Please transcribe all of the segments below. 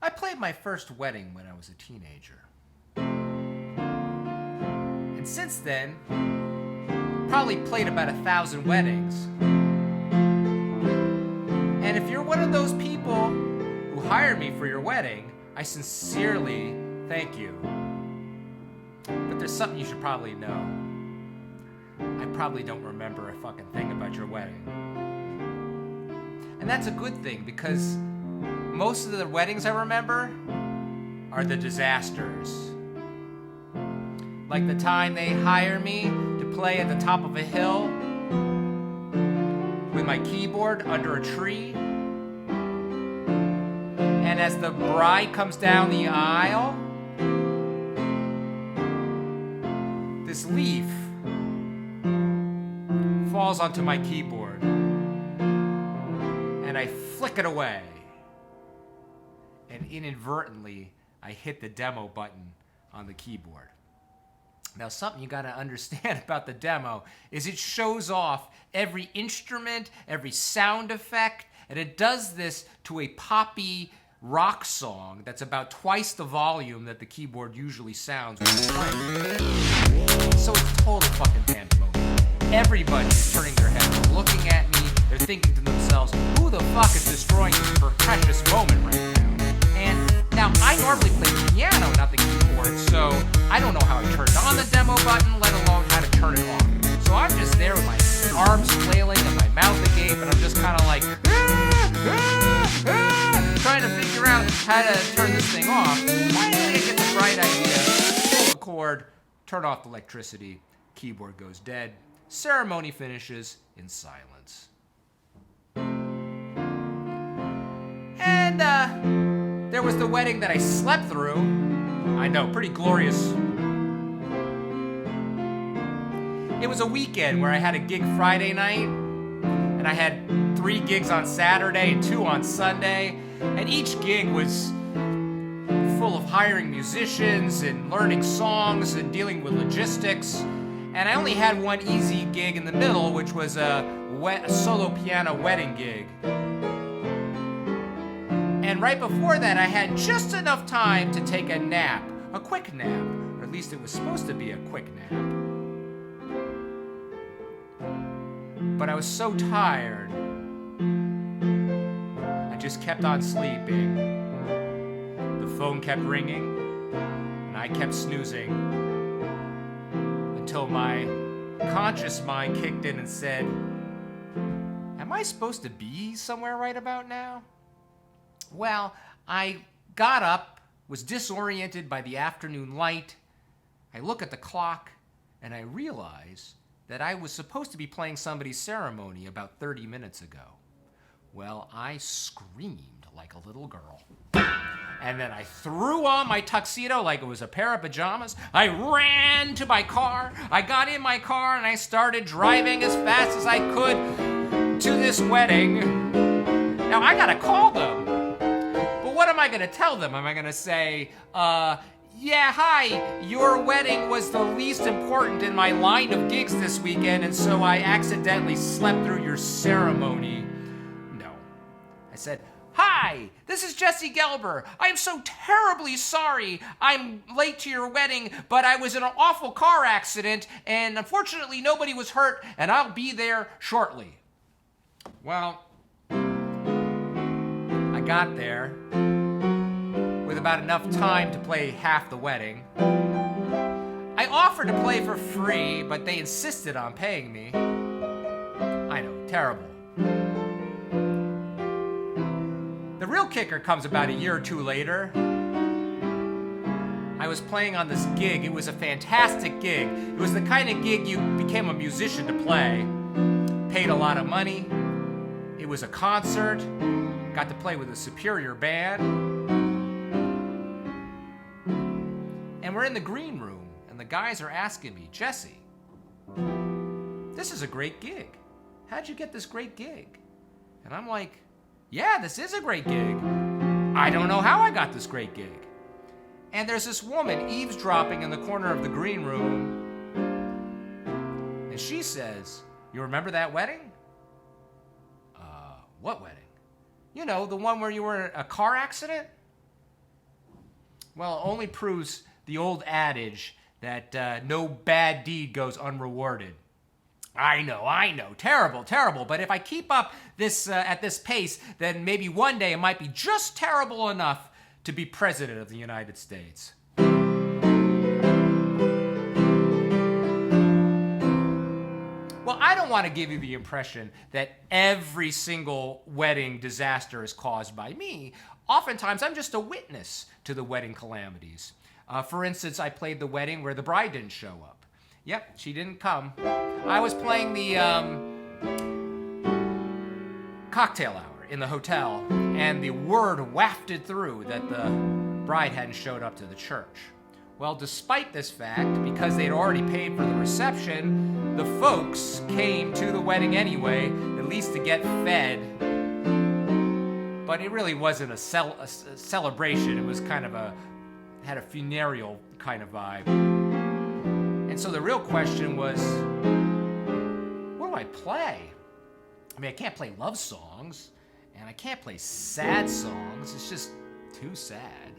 I played my first wedding when I was a teenager. And since then, probably played about 1,000 weddings. And if you're one of those people who hired me for your wedding, I sincerely thank you. But there's something you should probably know. I probably don't remember a fucking thing about your wedding. And that's a good thing, because most of the weddings I remember are the disasters. Like the time they hire me to play at the top of a hill with my keyboard under a tree. And as the bride comes down the aisle, this leaf falls onto my keyboard and I flick it away. And inadvertently, I hit the demo button on the keyboard. Now, something you gotta understand about the demo is it shows off every instrument, every sound effect, and it does this to a poppy rock song that's about twice the volume that the keyboard usually sounds when it's playing. So it's total fucking pandemonium. Everybody's turning their heads, looking at me, they're thinking to themselves, who the fuck is destroying this precious moment right now? And now, I normally play the piano, not the keyboard, so I don't know how I turned on the demo button, let alone how to turn it off. So I'm just there with my arms flailing and my mouth agape, and I'm just kind of like, trying to figure out how to turn this thing off. Finally, I get the bright idea, pull the cord, turn off the electricity, keyboard goes dead, ceremony finishes in silence. And, there was the wedding that I slept through. I know, pretty glorious. It was a weekend where I had a gig Friday night, and I had 3 gigs on Saturday and 2 on Sunday, and each gig was full of hiring musicians and learning songs and dealing with logistics. And I only had one easy gig in the middle, which was a solo piano wedding gig. And right before that, I had just enough time to take a nap, a quick nap, or at least it was supposed to be a quick nap. But I was so tired, I just kept on sleeping. The phone kept ringing, and I kept snoozing, until my conscious mind kicked in and said, am I supposed to be somewhere right about now? Well, I got up, was disoriented by the afternoon light. I look at the clock, and I realize that I was supposed to be playing somebody's ceremony about 30 minutes ago. Well, I screamed like a little girl. And then I threw on my tuxedo like it was a pair of pajamas. I ran to my car. I got in my car, and I started driving as fast as I could to this wedding. Now, I gotta call them. What am I going to tell them? Am I going to say, yeah, hi, your wedding was the least important in my line of gigs this weekend, and so I accidentally slept through your ceremony? No. I said, hi, this is Jesse Gelber. I am so terribly sorry I'm late to your wedding, but I was in an awful car accident, and unfortunately nobody was hurt, and I'll be there shortly. Well, I got there with about enough time to play half the wedding. I offered to play for free, but they insisted on paying me. I know, terrible. The real kicker comes about a year or 2 later. I was playing on this gig. It was a fantastic gig. It was the kind of gig you became a musician to play. Paid a lot of money. It was a concert. Got to play with a superior band. And we're in the green room, and the guys are asking me, Jesse, this is a great gig. How'd you get this great gig? And I'm like, yeah, this is a great gig. I don't know how I got this great gig. And there's this woman eavesdropping in the corner of the green room, and she says, you remember that wedding? What wedding? You know, the one where you were in a car accident? Well, it only proves the old adage that no bad deed goes unrewarded. I know, terrible, terrible. But if I keep up this at this pace, then maybe one day it might be just terrible enough to be president of the United States. Well, I don't want to give you the impression that every single wedding disaster is caused by me. Oftentimes, I'm just a witness to the wedding calamities. For instance, I played the wedding where the bride didn't show up. Yep, she didn't come. I was playing the cocktail hour in the hotel, and the word wafted through that the bride hadn't showed up to the church. Well, despite this fact, because they'd already paid for the reception, the folks came to the wedding anyway, at least to get fed. But it really wasn't a celebration. It was kind of had a funereal kind of vibe. And so the real question was, what do I play? I mean, I can't play love songs, and I can't play sad songs. It's just too sad.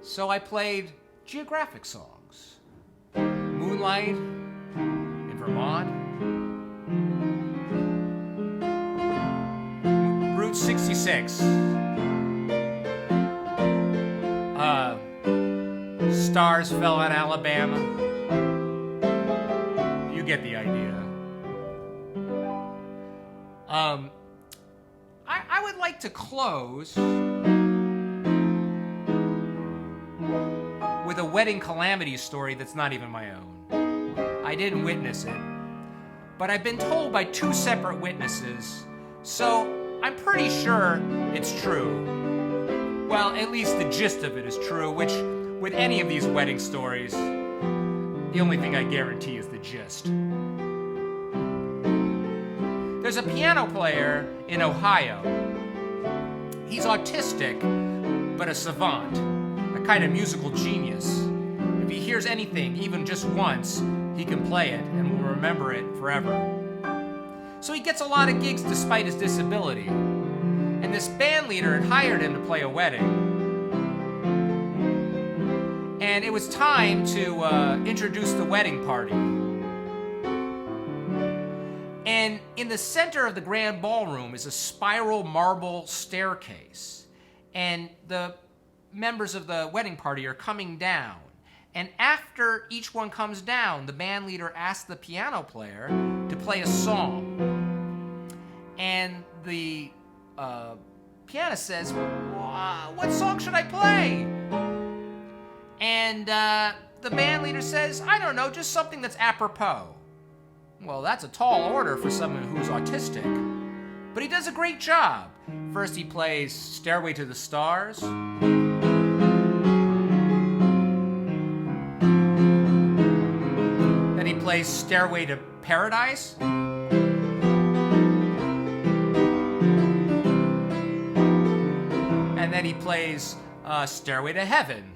So I played geographic songs. Moonlight in Vermont. Route 66. Stars fell on Alabama. You get the idea. I would like to close with a wedding calamity story that's not even my own. I didn't witness it, but I've been told by two separate witnesses, so I'm pretty sure it's true. Well, at least the gist of it is true, which, with any of these wedding stories, the only thing I guarantee is the gist. There's a piano player in Ohio. He's autistic, but a savant, a kind of musical genius. If he hears anything, even just once, he can play it and will remember it forever. So he gets a lot of gigs despite his disability. And this band leader had hired him to play a wedding. And it was time to introduce the wedding party. And in the center of the grand ballroom is a spiral marble staircase. And the members of the wedding party are coming down. And after each one comes down, the band leader asks the piano player to play a song. And the pianist says, "What song should I play?" And the band leader says, "I don't know, just something that's apropos." Well, that's a tall order for someone who's autistic. But he does a great job. First he plays Stairway to the Stars. Then he plays Stairway to Paradise. And then he plays Stairway to Heaven.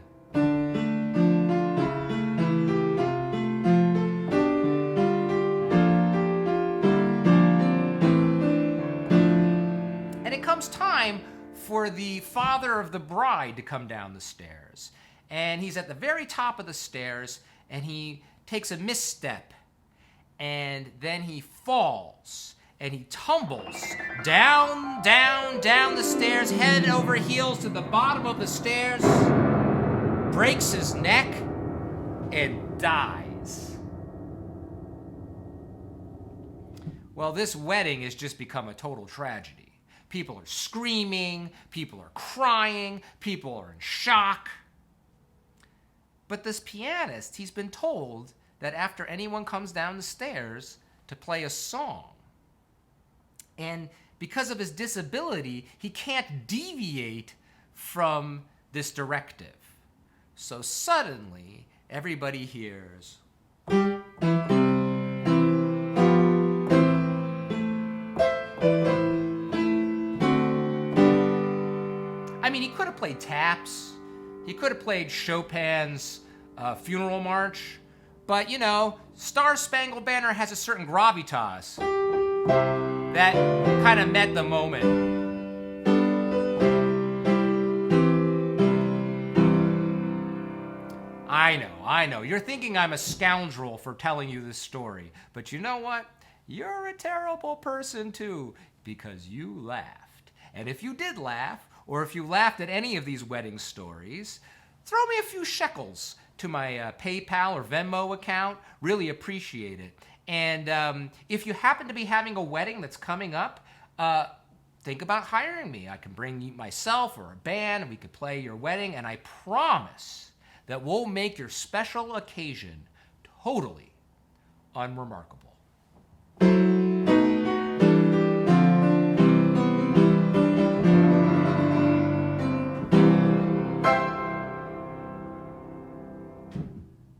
Time for the father of the bride to come down the stairs. And he's at the very top of the stairs, and he takes a misstep. And then he falls, and he tumbles down, down, down the stairs, head over heels to the bottom of the stairs, breaks his neck, and dies. Well, this wedding has just become a total tragedy. People are screaming, people are crying, people are in shock. But this pianist, he's been told that after anyone comes down the stairs to play a song. And because of his disability, he can't deviate from this directive. So suddenly, everybody hears, I mean, he could have played taps. He could have played Chopin's Funeral March. But, you know, Star Spangled Banner has a certain gravitas that kind of met the moment. I know. You're thinking I'm a scoundrel for telling you this story. But you know what? You're a terrible person too, because you laughed. And if you did laugh, or if you laughed at any of these wedding stories, throw me a few shekels to my PayPal or Venmo account. Really appreciate it. And if you happen to be having a wedding that's coming up, think about hiring me. I can bring myself or a band, and we could play your wedding, and I promise that we'll make your special occasion totally unremarkable.